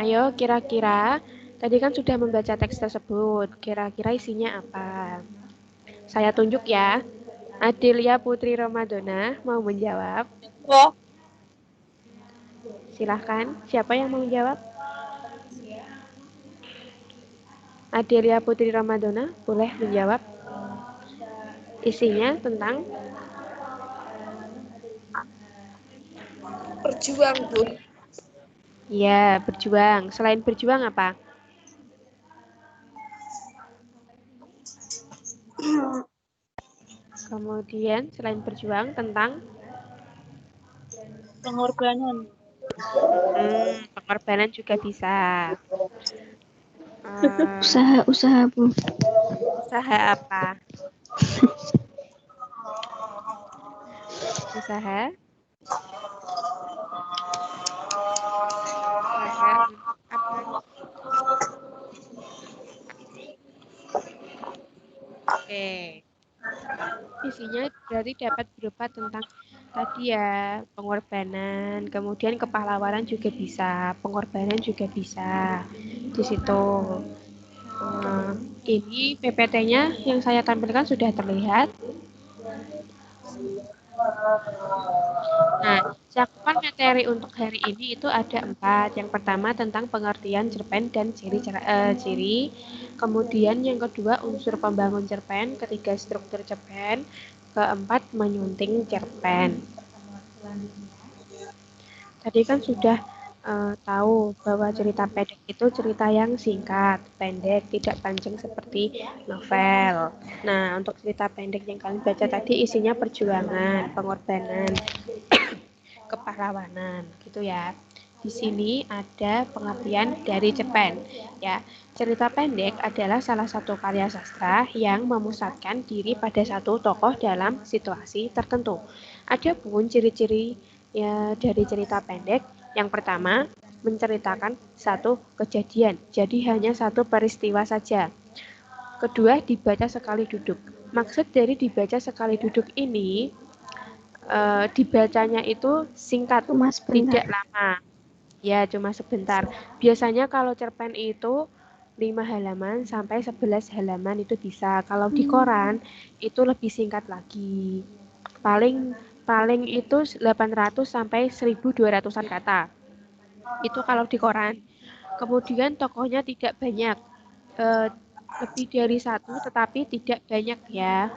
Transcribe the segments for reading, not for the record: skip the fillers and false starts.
Ayo, kira-kira tadi kan sudah membaca teks tersebut. Kira-kira isinya apa? Saya tunjuk ya. Adelia Putri Ramadona mau menjawab. Oh, Silahkan, siapa yang mau menjawab? Adelia Putri Ramadona boleh menjawab. Isinya tentang berjuang, Bu. ya, berjuang. Selain berjuang apa? Kemudian selain berjuang tentang Pengorbanan. pengorbanan juga bisa. Uh, Usaha Bu. usaha apa? Usaha? Usaha untuk apa? Oke. Isinya berarti dapat berupa tentang tadi ya, pengorbanan, kemudian kepahlawanan juga bisa, pengorbanan juga bisa. Di situ. Ini PPT-nya yang saya tampilkan sudah terlihat. Nah, cakupan materi untuk hari ini itu ada 4. Yang pertama tentang pengertian cerpen dan ciri. Kemudian yang kedua unsur pembangun cerpen, ketiga struktur cerpen, keempat menyunting cerpen. Tadi kan sudah tahu bahwa cerita pendek itu cerita yang singkat, pendek, tidak panjang seperti novel. Nah, untuk cerita pendek yang kalian baca tadi isinya perjuangan, pengorbanan, kepahlawanan, gitu ya. Di sini ada pengertian dari cerpen. Ya, cerita pendek adalah salah satu karya sastra yang memusatkan diri pada satu tokoh dalam situasi tertentu. Adapun ciri-ciri ya, dari cerita pendek, yang pertama menceritakan satu kejadian, jadi hanya satu peristiwa saja. Kedua, dibaca sekali duduk. Maksud dari dibaca sekali duduk ini, dibacanya itu singkat, tidak lama. Ya, cuma sebentar. Biasanya kalau cerpen itu 5 halaman sampai 11 halaman itu bisa. Kalau di koran itu lebih singkat lagi. Paling paling itu 800 sampai 1.200-an kata. Itu kalau di koran. Kemudian tokohnya tidak banyak. Lebih dari satu tetapi tidak banyak ya.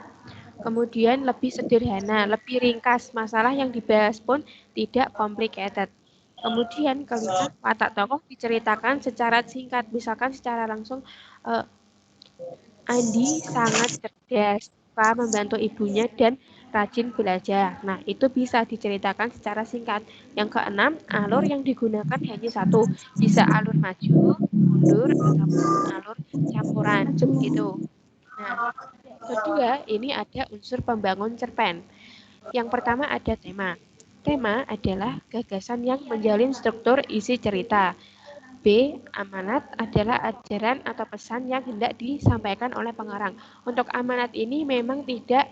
Kemudian lebih sederhana, lebih ringkas. Masalah yang dibahas pun tidak complicated. Kemudian kelima, watak tokoh diceritakan secara singkat, misalkan secara langsung, Andi sangat cerdas, suka membantu ibunya dan rajin belajar. Nah, itu bisa diceritakan secara singkat. Yang keenam, alur yang digunakan hanya satu, bisa alur maju, mundur, ataupun alur campuran, gitu. Nah, kedua, ini ada unsur pembangun cerpen. Yang pertama ada tema. Tema adalah gagasan yang menjalin struktur isi cerita. B. Amanat adalah ajaran atau pesan yang hendak disampaikan oleh pengarang. Untuk amanat ini memang tidak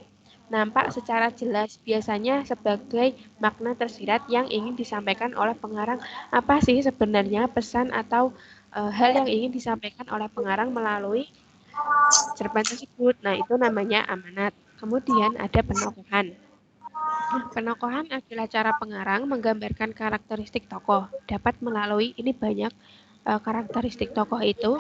nampak secara jelas, biasanya sebagai makna tersirat yang ingin disampaikan oleh pengarang. Apa sih sebenarnya pesan atau hal yang ingin disampaikan oleh pengarang melalui cerpen tersebut? Nah, itu namanya amanat. Kemudian ada penokohan. Penokohan adalah cara pengarang menggambarkan karakteristik tokoh. Dapat melalui ini banyak karakteristik tokoh itu.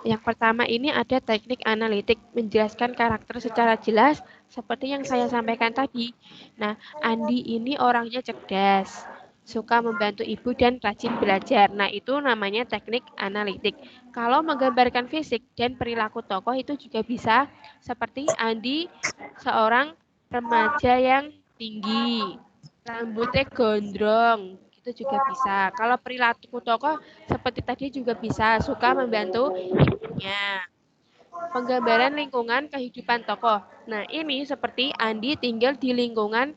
Yang pertama ini ada teknik analitik, menjelaskan karakter secara jelas seperti yang saya sampaikan tadi. Nah, Andi ini orangnya cerdas, suka membantu ibu dan rajin belajar. Nah, itu namanya teknik analitik. Kalau menggambarkan fisik dan perilaku tokoh itu juga bisa seperti Andi seorang remaja yang tinggi, rambutnya gondrong, itu juga bisa. Kalau perilaku tokoh seperti tadi juga bisa, suka membantu ibunya. Penggambaran lingkungan kehidupan tokoh. Nah, ini seperti Andi tinggal di lingkungan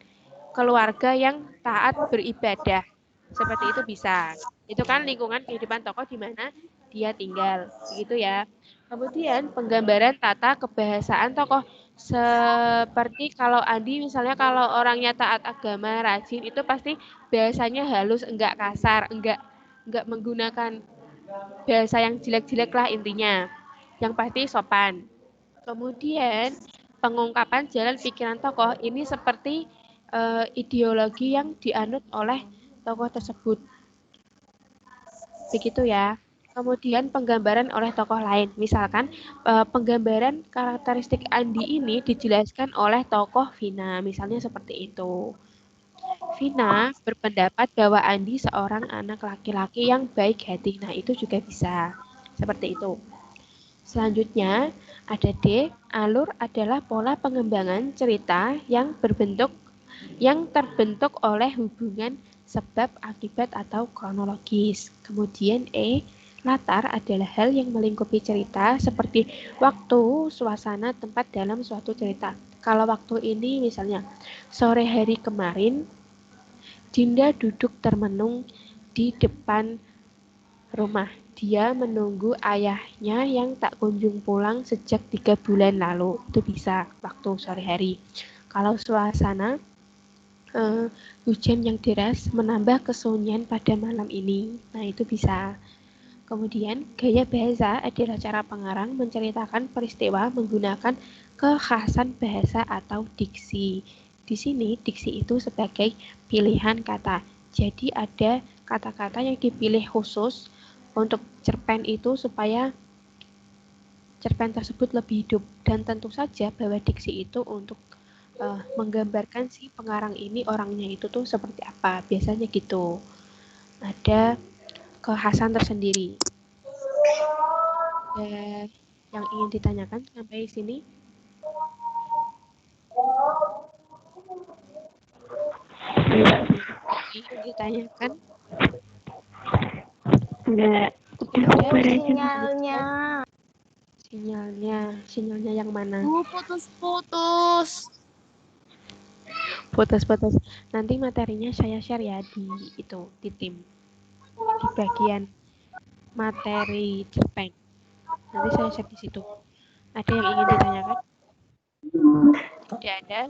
keluarga yang taat beribadah. Seperti itu bisa. Itu kan lingkungan kehidupan tokoh di mana dia tinggal. Begitu ya. Kemudian penggambaran tata kebahasaan tokoh. Seperti kalau Andi misalnya kalau orangnya taat agama, rajin itu pasti bahasanya halus, enggak kasar, enggak menggunakan bahasa yang jelek-jelek lah intinya. Yang pasti sopan. Kemudian pengungkapan jalan pikiran tokoh ini seperti ideologi yang dianut oleh tokoh tersebut. Begitu ya. Kemudian penggambaran oleh tokoh lain. Misalkan penggambaran karakteristik Andi ini dijelaskan oleh tokoh Vina. Misalnya seperti itu. Vina berpendapat bahwa Andi seorang anak laki-laki yang baik hati. Nah, itu juga bisa. Seperti itu. Selanjutnya, ada D. Alur adalah pola pengembangan cerita yang terbentuk oleh hubungan sebab, akibat, atau kronologis. Kemudian E. Latar adalah hal yang melingkupi cerita seperti waktu, suasana, tempat dalam suatu cerita. Kalau waktu ini misalnya sore hari kemarin, Dinda duduk termenung di depan rumah. Dia menunggu ayahnya yang tak kunjung pulang sejak 3 bulan lalu. Itu bisa waktu sore hari. Kalau suasana, hujan yang deras menambah kesunyian pada malam ini. Nah, itu bisa. Kemudian, gaya bahasa adalah cara pengarang menceritakan peristiwa menggunakan kekhasan bahasa atau diksi. Di sini, diksi itu sebagai pilihan kata. Jadi, ada kata-kata yang dipilih khusus untuk cerpen itu supaya cerpen tersebut lebih hidup. Dan tentu saja bahwa diksi itu untuk menggambarkan si pengarang ini orangnya itu tuh seperti apa. Biasanya gitu. Ada kekhasan tersendiri. Ada yang ingin ditanyakan sampai sini? Ingin ditanyakan? Enggak. Sinyalnya. Sinyalnya yang mana? Putus-putus. Putus-putus. Nanti materinya saya share ya di tim. Di bagian materi cerpen. Nanti saya share di situ. Ada yang ingin ditanyakan? Tidak ada.